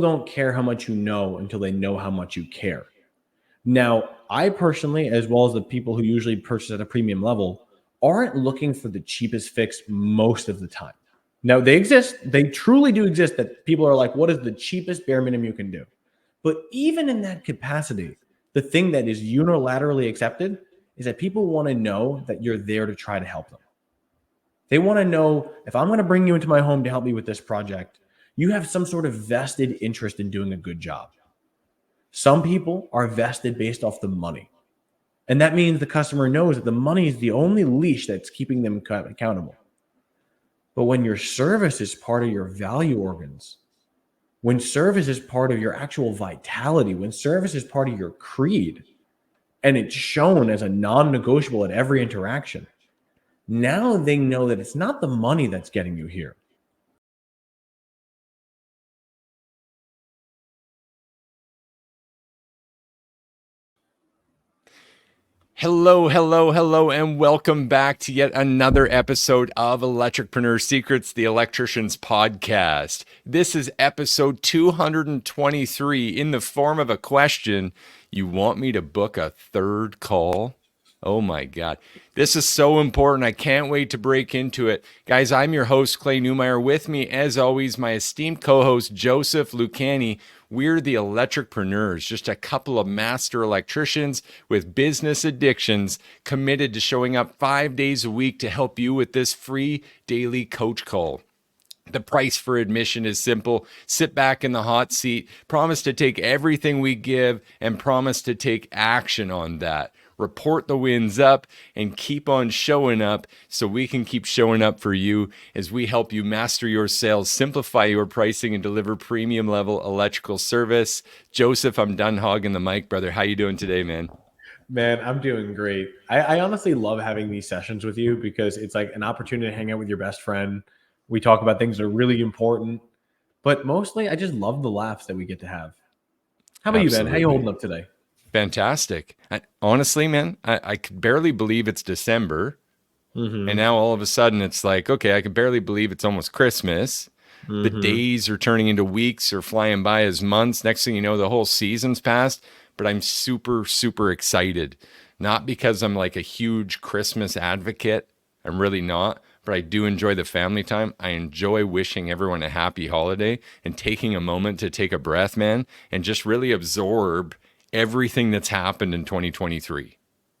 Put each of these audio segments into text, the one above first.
don't care how much you know until they know how much you care. Now, I personally, as well as the people who usually purchase at a premium level, aren't looking for the cheapest fix most of the time. Now, they exist. They truly do exist that people are like, what is the cheapest bare minimum you can do? But even in that capacity, the thing that is unilaterally accepted is that people want to know that you're there to try to help them. They want to know, if I'm going to bring you into my home to help me with this project, you have some sort of vested interest in doing a good job. Some people are vested based off the money. And that means the customer knows that the money is the only leash that's keeping them accountable. But when your service is part of your value organs, when service is part of your actual vitality, when service is part of your creed, and it's shown as a non-negotiable at every interaction, now they know that it's not the money that's getting you here. Hello, and welcome back to yet another episode of Electricpreneur Secrets, the Electricians podcast. This is episode 223 in the form of a question. You want me to book a third call? Oh my God. This is so important. I can't wait to break into it. Guys, I'm your host, Clay Newmeyer. With me, as always, my esteemed co-host, Joseph Lucani. We're the Electricpreneurs, just a couple of master electricians with business addictions committed to showing up 5 days a week to help you with this free daily coach call. The price for admission is simple. Sit back in the hot seat, promise to take everything we give, and promise to take action on that. Report the wins up and keep on showing up so we can keep showing up for you as we help you master your sales, simplify your pricing, and deliver premium level electrical service. Joseph, I'm done hogging the mic, brother. How you doing today, man? Man, I'm doing great. I honestly love having these sessions with you because it's like an opportunity to hang out with your best friend. We talk about things that are really important, but mostly I just love the laughs that we get to have. How about you, Ben? How you holding up today? Fantastic. Honestly, man, I could barely believe it's December. And now all of a sudden it's like, okay, I can barely believe it's almost Christmas. The days are turning into weeks or flying by as months. Next thing you know, the whole season's passed. But I'm super, super excited. Not because I'm like a huge Christmas advocate. I'm really not. But I do enjoy the family time. I enjoy wishing everyone a happy holiday and taking a moment to take a breath, man, and just really absorb everything that's happened in 2023.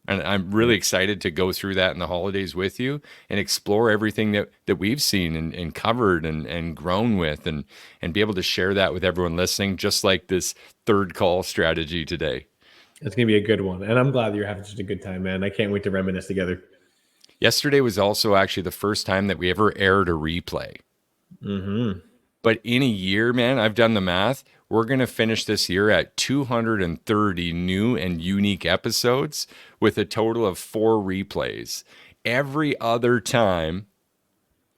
And I'm really excited to go through that in the holidays with you and explore everything that we've seen and covered and grown with and be able to share that with everyone listening, just like this third call strategy today. It's going to be a good one. And I'm glad you're having such a good time, man. I can't wait to reminisce together. Yesterday was also actually the first time that we ever aired a replay. But in a year, man, I've done the math. We're going to finish this year at 230 new and unique episodes with a total of 4 replays. Every other time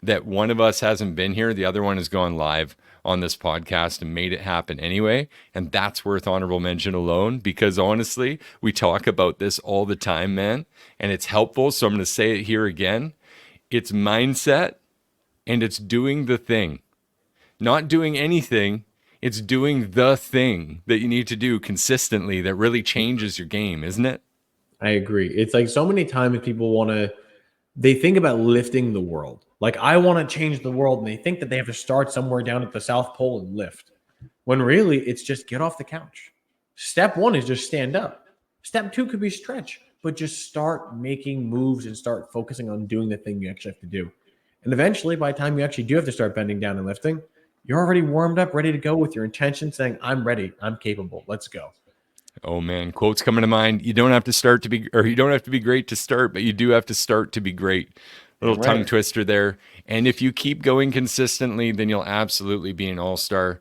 that one of us hasn't been here, the other one has gone live on this podcast and made it happen anyway. And that's worth honorable mention alone, because honestly, we talk about this all the time, man, and it's helpful. So I'm going to say it here again. It's mindset and it's doing the thing. Not doing anything, it's doing the thing that you need to do consistently that really changes your game, isn't it? I agree. It's like so many times people they think about lifting the world. Like, I want to change the world, and they think that they have to start somewhere down at the South Pole and lift. When really, it's just get off the couch. Step 1 is just stand up. Step 2 could be stretch, but just start making moves and start focusing on doing the thing you actually have to do. And eventually, by the time you actually do have to start bending down and lifting, you're already warmed up, ready to go with your intention, saying, I'm ready, I'm capable, let's go. Oh man, quotes coming to mind. You don't have to be great to start, but you do have to start to be great. Little tongue twister there. And if you keep going consistently, then you'll absolutely be an all-star.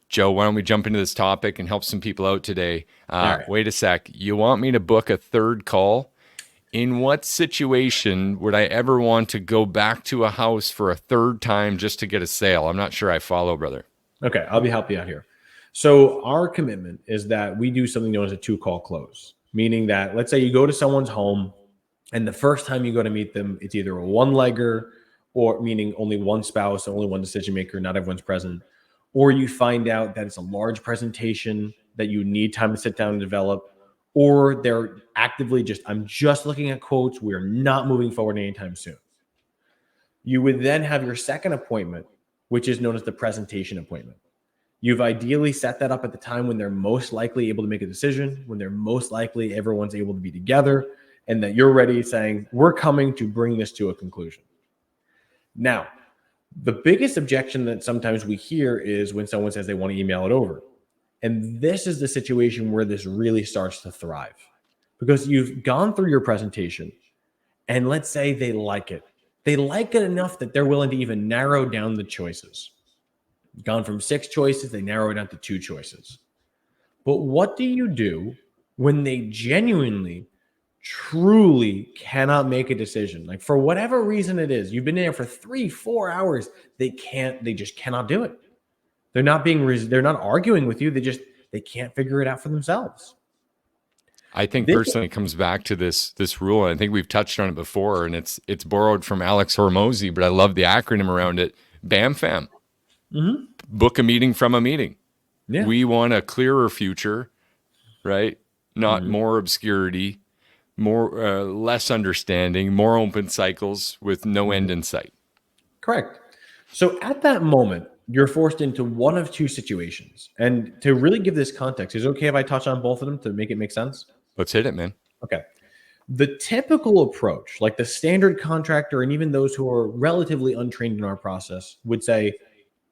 Joe, why don't we jump into this topic and help some people out today? Right. Wait a sec. You want me to book a third call? In what situation would I ever want to go back to a house for a third time just to get a sale? I'm not sure I follow, brother. Okay, I'll help you out here. So our commitment is that we do something known as a 2-call close, meaning that let's say you go to someone's home and the first time you go to meet them, it's either a one-legger, or meaning only one spouse, only one decision maker, not everyone's present, or you find out that it's a large presentation that you need time to sit down and develop, or they're actively just, I'm just looking at quotes, we're not moving forward anytime soon. You would then have your second appointment, which is known as the presentation appointment. You've ideally set that up at the time when they're most likely able to make a decision, when they're most likely everyone's able to be together, and that you're ready saying, we're coming to bring this to a conclusion. Now, the biggest objection that sometimes we hear is when someone says they want to email it over. And this is the situation where this really starts to thrive, because you've gone through your presentation and let's say they like it. They like it enough that they're willing to even narrow down the choices. Gone from 6 choices, they narrow it down to 2 choices. But what do you do when they genuinely, truly cannot make a decision? Like, for whatever reason it is, you've been there for 3-4 hours, they just cannot do it. They're not arguing with you. They can't figure it out for themselves. I think personally it comes back to this rule. I think we've touched on it before, and it's borrowed from Alex Hormozi, but I love the acronym around it. BAMFAM. Mm-hmm. Book a meeting from a meeting. Yeah. We want a clearer future, right? Not more obscurity, less understanding, more open cycles with no end in sight. Correct. So at that moment, you're forced into one of 2 situations. And to really give this context, is it okay if I touch on both of them to make it make sense? Let's hit it, man. Okay. The typical approach, like the standard contractor and even those who are relatively untrained in our process, would say,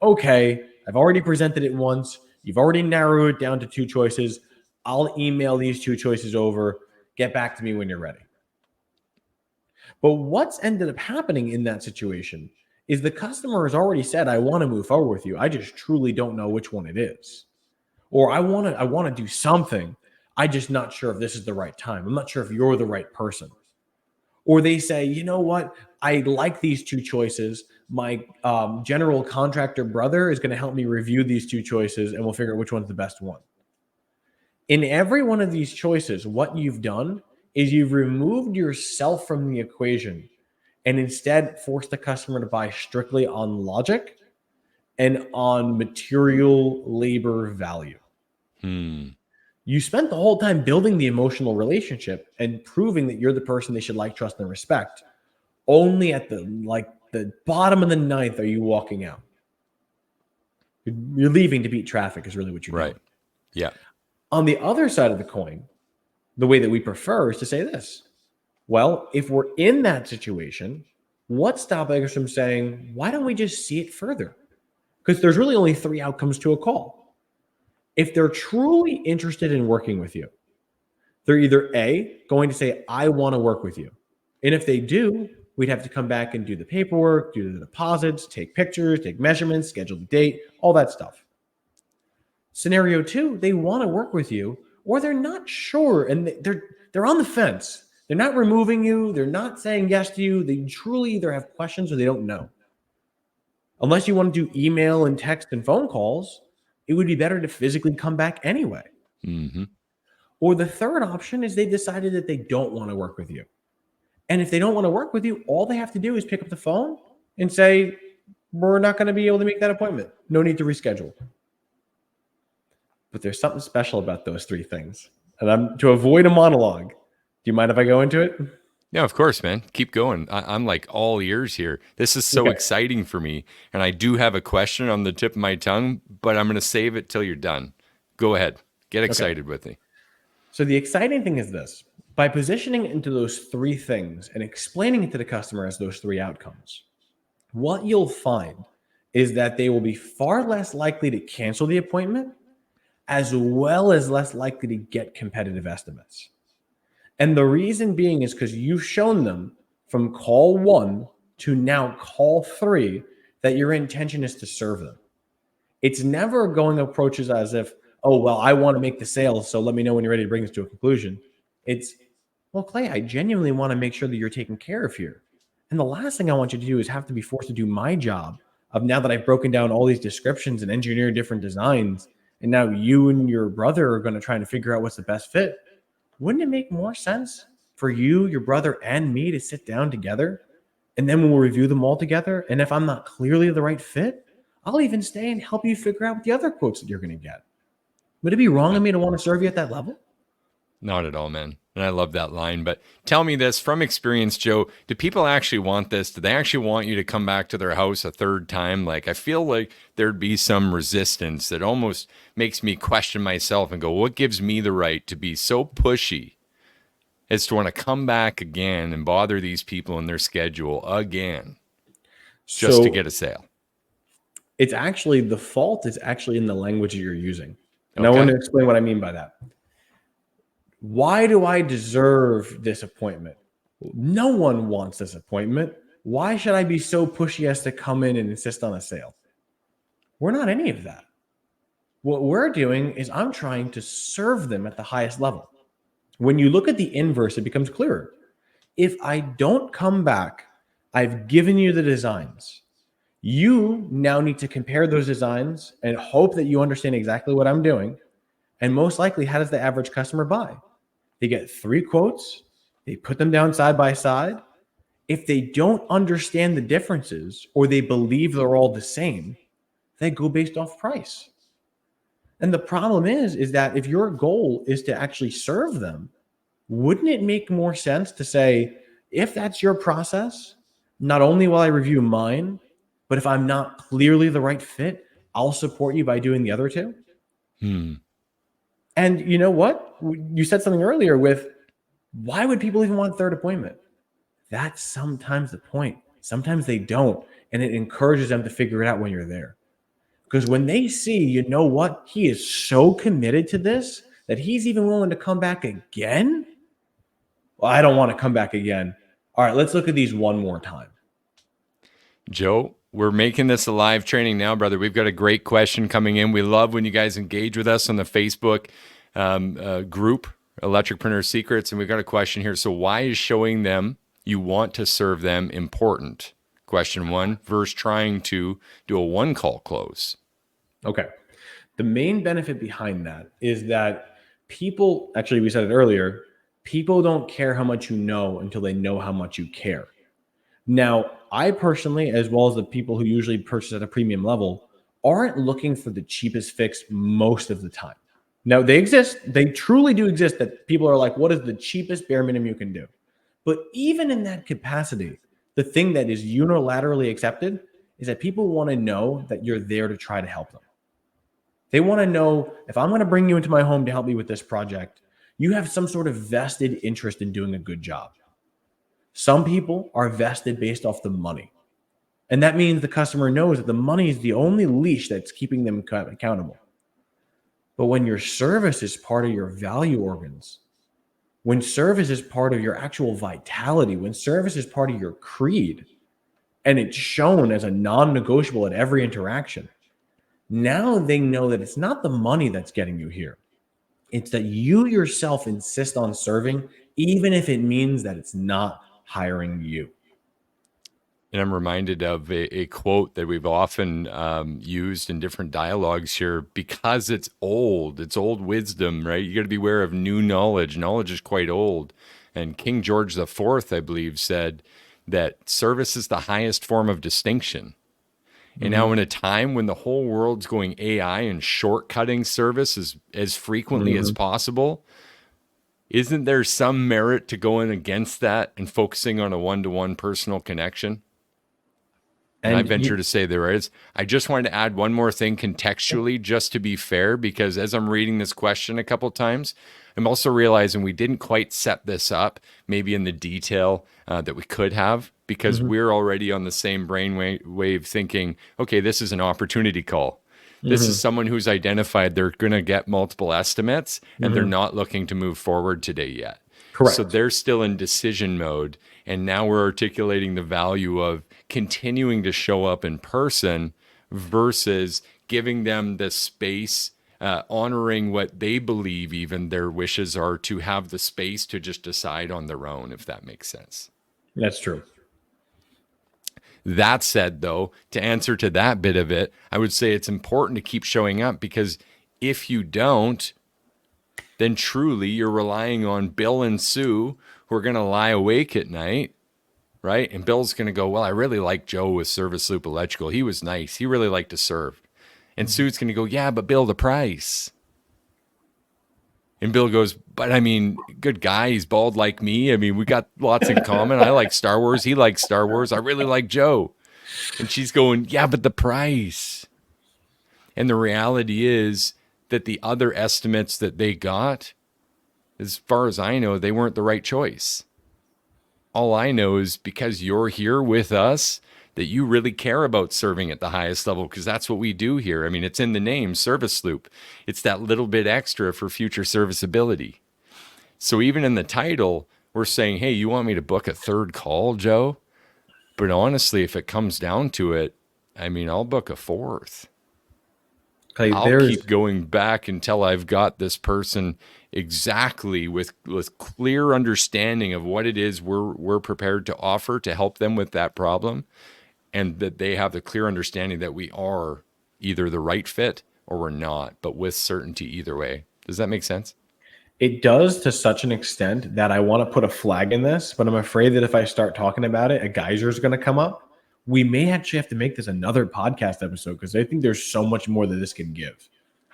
okay, I've already presented it once. You've already narrowed it down to 2 choices. I'll email these 2 choices over. Get back to me when you're ready. But what's ended up happening in that situation is the customer has already said, I want to move forward with you. I just truly don't know which one it is. Or I want to do something. I'm just not sure if this is the right time. I'm not sure if you're the right person. Or they say, you know what? I like these 2 choices. My general contractor brother is going to help me review these 2 choices, and we'll figure out which one's the best one. In every one of these choices, what you've done is you've removed yourself from the equation and instead forced the customer to buy strictly on logic and on material labor value. You spent the whole time building the emotional relationship and proving that you're the person they should like, trust, and respect. Only at the bottom of the ninth are you walking out. You're leaving to beat traffic is really what you're doing. Yeah. On the other side of the coin, the way that we prefer is to say this. Well, if we're in that situation, what's stopping us from saying, why don't we just see it further? Because there's really only 3 outcomes to a call. If they're truly interested in working with you, they're either A, going to say, I want to work with you. And if they do, we'd have to come back and do the paperwork, do the deposits, take pictures, take measurements, schedule the date, all that stuff. Scenario 2, they want to work with you, or they're not sure and they're on the fence. They're not removing you. They're not saying yes to you. They truly either have questions or they don't know. Unless you want to do email and text and phone calls, it would be better to physically come back anyway. Mm-hmm. Or the third option is they've decided that they don't want to work with you. And if they don't want to work with you, all they have to do is pick up the phone and say, we're not going to be able to make that appointment. No need to reschedule. But there's something special about those 3 things. And to avoid a monologue, do you mind if I go into it? Yeah, of course, man. Keep going. I'm like all ears here. This is so exciting for me. And I do have a question on the tip of my tongue, but I'm going to save it till you're done. Go ahead. Get excited with me. So the exciting thing is this. By positioning into those 3 things and explaining it to the customer as those 3 outcomes, what you'll find is that they will be far less likely to cancel the appointment, as well as less likely to get competitive estimates. And the reason being is because you've shown them from call 1 to now call 3 that your intention is to serve them. It's never going approaches as if, oh, well, I want to make the sale, so let me know when you're ready to bring this to a conclusion. It's, well, Clay, I genuinely want to make sure that you're taken care of here. And the last thing I want you to do is have to be forced to do my job of, now that I've broken down all these descriptions and engineered different designs, and now you and your brother are going to try to figure out what's the best fit. Wouldn't it make more sense for you, your brother, and me to sit down together, and then we'll review them all together? And if I'm not clearly the right fit, I'll even stay and help you figure out the other quotes that you're going to get. Would it be wrong of me to want to serve you at that level? Not at all, man. And I love that line. But tell me this from experience, Joe, do people actually want this? Do they actually want you to come back to their house a third time? Like, I feel like there'd be some resistance that almost makes me question myself and go, what gives me the right to be so pushy as to want to come back again and bother these people in their schedule again just to get a sale? It's actually, the fault is actually in the language that you're using. And I want to explain what I mean by that. Why do I deserve this appointment? No one wants this appointment. Why should I be so pushy as to come in and insist on a sale? We're not any of that. What we're doing is I'm trying to serve them at the highest level. When you look at the inverse, it becomes clearer. If I don't come back, I've given you the designs. You now need to compare those designs and hope that you understand exactly what I'm doing. And most likely, how does the average customer buy? They get 3 quotes. They put them down side by side. If they don't understand the differences or they believe they're all the same, they go based off price. And the problem is that if your goal is to actually serve them, wouldn't it make more sense to say, if that's your process, not only will I review mine, but if I'm not clearly the right fit, I'll support you by doing the other 2? And you know what? You said something earlier with, why would people even want a third appointment? That's sometimes the point. Sometimes they don't. And it encourages them to figure it out when you're there. Because when they see, you know what? He is so committed to this that he's even willing to come back again. Well, I don't want to come back again. All right, let's look at these one more time. Joe, we're making this a live training now, brother. We've got a great question coming in. We love when you guys engage with us on the Facebook group, Electricpreneur Secrets. And we've got a question here. So why is showing them you want to serve them important? Question 1 versus trying to do a one-call close. Okay. The main benefit behind that is that people, actually, we said it earlier, people don't care how much you know until they know how much you care. Now, I personally, as well as the people who usually purchase at a premium level, aren't looking for the cheapest fix most of the time. Now, they exist. They truly do exist, that people are like, what is the cheapest bare minimum you can do? But even in that capacity, the thing that is unilaterally accepted is that people want to know that you're there to try to help them. They want to know, if I'm going to bring you into my home to help me with this project, you have some sort of vested interest in doing a good job. Some people are vested based off the money. And that means the customer knows that the money is the only leash that's keeping them accountable. But when your service is part of your value organs, when service is part of your actual vitality, when service is part of your creed, and it's shown as a non-negotiable at every interaction, now they know that it's not the money that's getting you here. It's that you yourself insist on serving, even if it means that it's not hiring you. And I'm reminded of a quote that we've often used in different dialogues here, because it's old wisdom, right? You got to be aware of new knowledge. Knowledge is quite old. And King George IV, I believe, said that service is the highest form of distinction. And now in a time when the whole world's going AI and shortcutting service as frequently as possible, isn't there some merit to going against that and focusing on a one-to-one personal connection? And I venture to say there is. I just wanted to add one more thing contextually, just to be fair, because as I'm reading this question a couple of times, I'm also realizing we didn't quite set this up, maybe in the detail that we could have, because we're already on the same brainwave thinking, okay, this is an opportunity call. This is someone who's identified they're going to get multiple estimates and they're not looking to move forward today yet. Correct. So they're still in decision mode. And now we're articulating the value of continuing to show up in person versus giving them the space, honoring what they believe even their wishes are, to have the space to just decide on their own, if that makes sense. That's true. That said, though, to answer to that bit of it, I would say it's important to keep showing up, because if you don't, then truly you're relying on Bill and Sue, who are going to lie awake at night right? And Bill's going to go, well, I really like Joe with Service Loop Electrical. He was nice. He really liked to serve. And Sue's going to go, yeah, but Bill, the price. And Bill goes, but I mean, good guy. He's bald like me. I mean, we got lots in common. I like Star Wars. He likes Star Wars. I really like Joe. And she's going, yeah, but the price. And the reality is that the other estimates that they got, as far as I know, they weren't the right choice. All I know is because you're here with us, that you really care about serving at the highest level, because that's what we do here. I mean, it's in the name, Service Loop. It's that little bit extra for future serviceability. So even in the title, we're saying, hey, you want me to book a third call, Joe? But honestly, if it comes down to it, I mean, I'll book a fourth. Okay, I'll keep going back until I've got this person exactly with clear understanding of what it is we're prepared to offer to help them with that problem, and that they have the clear understanding that we are either the right fit or we're not, but with certainty either way. Does that make sense? It does, to such an extent that I want to put a flag in this, but I'm afraid that if I start talking about it, a geyser is going to come up. We may actually have to make this another podcast episode, because I think there's so much more that this can give.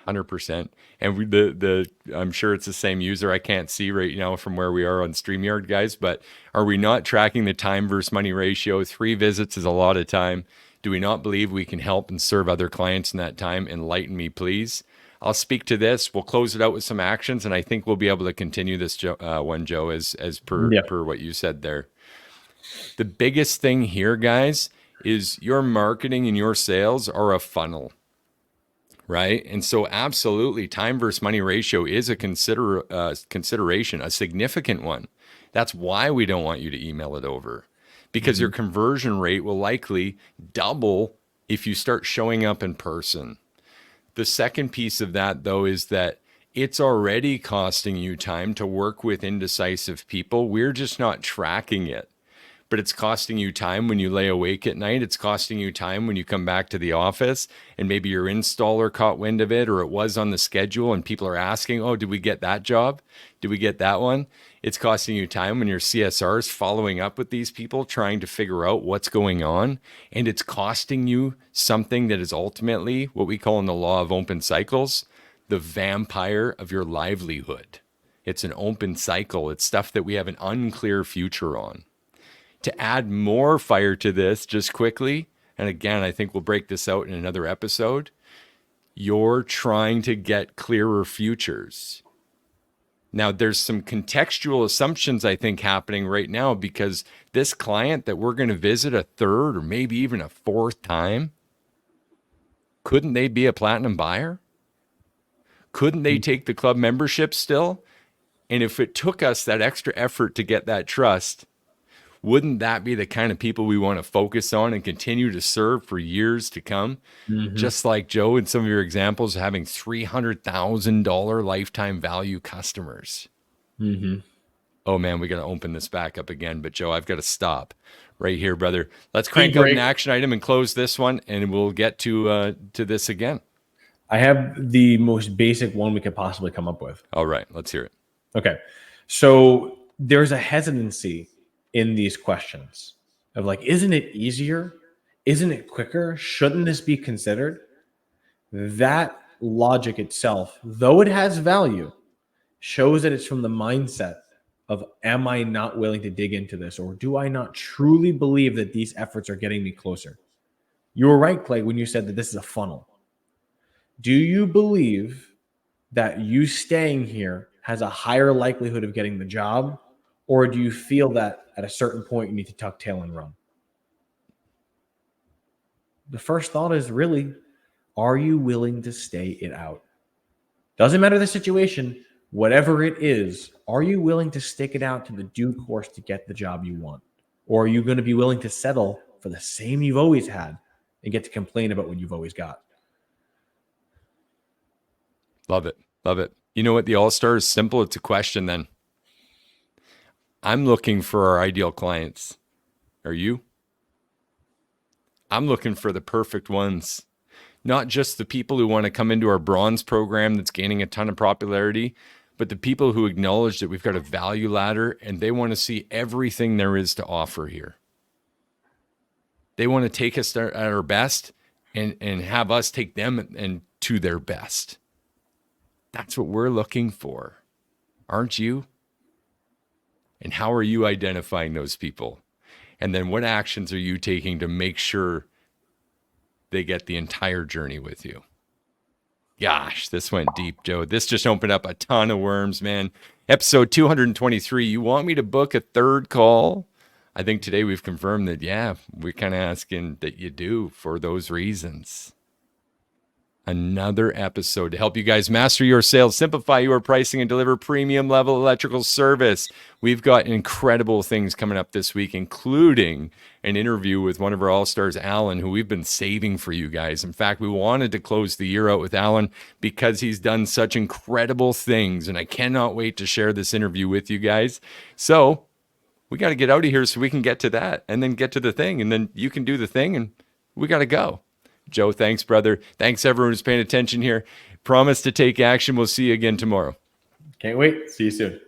100%. And I'm sure it's the same user I can't see right now from where we are on StreamYard, guys, but are we not tracking the time versus money ratio? 3 visits is a lot of time. Do we not believe we can help and serve other clients in that time? Enlighten me, please. I'll speak to this. We'll close it out with some actions, and I think we'll be able to continue this one, Joe, as per what you said there. The biggest thing here, guys, is your marketing and your sales are a funnel, right? And so absolutely, time versus money ratio is a consideration, a significant one. That's why we don't want you to email it over, because your conversion rate will likely double if you start showing up in person. The second piece of that, though, is that it's already costing you time to work with indecisive people. We're just not tracking it. But it's costing you time when you lay awake at night. It's costing you time when you come back to the office and maybe your installer caught wind of it, or it was on the schedule and people are asking, oh, did we get that job? Did we get that one? It's costing you time when your CSR is following up with these people, trying to figure out what's going on. And it's costing you something that is ultimately what we call in the law of open cycles, the vampire of your livelihood. It's an open cycle. It's stuff that we have an unclear future on. To add more fire to this, just quickly, and again, I think we'll break this out in another episode, you're trying to get clearer futures. Now, there's some contextual assumptions, I think, happening right now, because this client that we're going to visit a third or maybe even a fourth time, couldn't they be a platinum buyer? Couldn't they take the club membership still? And if it took us that extra effort to get that trust, wouldn't that be the kind of people we want to focus on and continue to serve for years to come? Just like Joe, in some of your examples, having $300,000 lifetime value customers. Oh man, we got to open this back up again. But Joe, I've got to stop right here, brother. Let's crank out an action item and close this one, and we'll get to this again. I have the most basic one we could possibly come up with. All right, let's hear it. Okay. So there's a hesitancy in these questions of like, isn't it easier? Isn't it quicker? Shouldn't this be considered? That logic itself, though it has value, shows that it's from the mindset of, am I not willing to dig into this? Or do I not truly believe that these efforts are getting me closer? You were right, Clay, when you said that this is a funnel. Do you believe that you staying here has a higher likelihood of getting the job? Or do you feel that at a certain point you need to tuck tail and run? The first thought is really, are you willing to stay it out? Doesn't matter the situation, whatever it is, are you willing to stick it out to the due course to get the job you want? Or are you going to be willing to settle for the same you've always had and get to complain about what you've always got? Love it. Love it. You know what? The All-Star is simple. It's a question then. I'm looking for our ideal clients. Are you? I'm looking for the perfect ones. Not just the people who want to come into our bronze program that's gaining a ton of popularity, but the people who acknowledge that we've got a value ladder and they want to see everything there is to offer here. They want to take us at our best and have us take them and to their best. That's what we're looking for, aren't you? And how are you identifying those people? And then what actions are you taking to make sure they get the entire journey with you? Gosh, this went deep, Joe. This just opened up a ton of worms, man. Episode 223. You want me to book a third call? I think today we've confirmed that, yeah, we're kind of asking that you do for those reasons. Another episode to help you guys master your sales, simplify your pricing, and deliver premium level electrical service. We've got incredible things coming up this week, including an interview with one of our all-stars, Alan, who we've been saving for you guys. In fact, we wanted to close the year out with Alan because he's done such incredible things, and I cannot wait to share this interview with you guys. So we got to get out of here so we can get to that and then get to the thing, and then you can do the thing, and we got to go. Joe, thanks, brother. Thanks, everyone who's paying attention here. Promise to take action. We'll see you again tomorrow. Can't wait. See you soon.